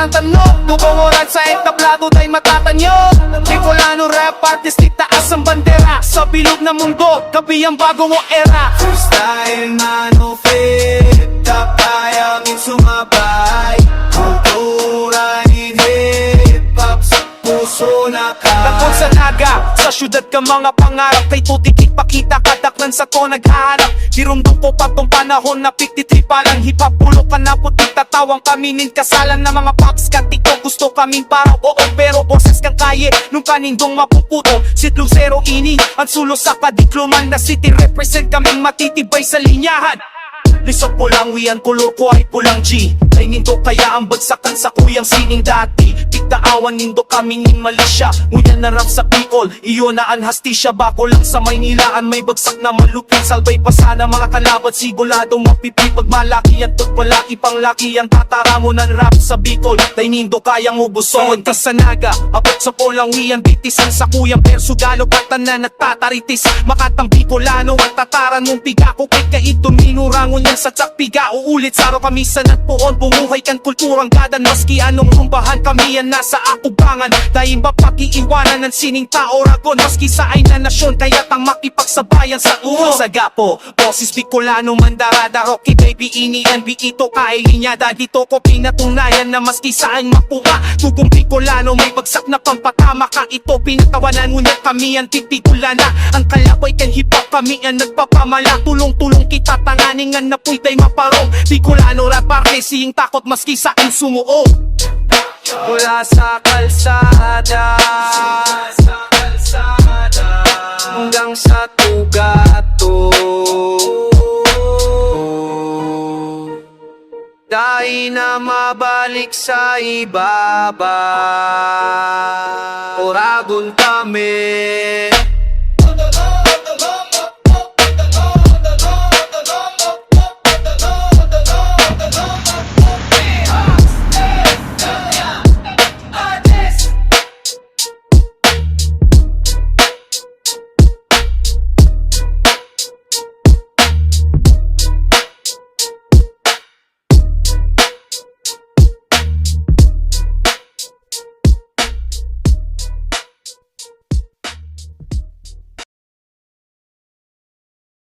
ng tanong, tubangoran sa entablado tayo matatanyo. Bicolano rap artist, itaas ang bandera sa bilog na mundo, gabi ang bago mo era. Freestyle man o fit, kaya aming sumabay. Kultura ni hip-hop sa puso na Takot sa naga, sa syudad ka mga pangarap. Kay tutikik pakita kadaklan sa to naghahanap. Dirumdum ko pa tong panahon na 53 pa lang. Hip-hop pulo ka na puti tatawang kaminin. Kasalan na mga pops katiko, gusto kaming parang oo. Pero boses kang kaye, nung kanindong mapuputo. SID LUCERO ini, ang sulo sa kadikluman na city. Represent kaming matitibay sa linyahan. Lisod pulang wiyan, kulor ko ay pulang G. Tingin ko kaya ang bagsakan sa kuyang sining dati. Tigdaawan nindo kaming in Malaysia. Nguyan na rap sa Bicol, iyo na ang hastisya. Bako lang sa Maynilaan, may bagsak na malupit. Salbay pa sana mga kalabat, siguladong mapipi. Pag malaki at tot malaki pang laki. Ang tatara mo ng rap sa Bicol, Tingnindo kayang ubuson. Sa Naga, abot sa pulang wiyan, bitisan sa kuyang perso. Galo patanan at tataritis. Makatang Bicolano at tataran mong piga. Kukit ka ito minurangon yan sa tsakpiga. Uulit saro kami sa nagpuon, bumuhay kan kulturang gadan. Maski anong humbahan kami yan nasa akubangan. Dahil mapakiiwanan ng sining tao ragon. Maski sa ay na nasyon, kaya tang makipagsabayan sa uho. Sa gapo, boses Bicolano mandarada. Rocky baby ini and ito kay linyada. Dito ko pinatunayan na maski saan mapuha. Tugong Bicolano may bagsak na pampatama ka. Ito pinatawanan ngunit kami ang titigulana. Ang kalaboy kan hip-hop kami ang nagpapamala. Tulong-tulong kita tanganingan na pwede maparong. Bicolano rap artist, siyang takot maski sa akin sumuo. Mula sa kalsada hanggang sa tugato, dahil na mabalik sa ibaba. Oragon kami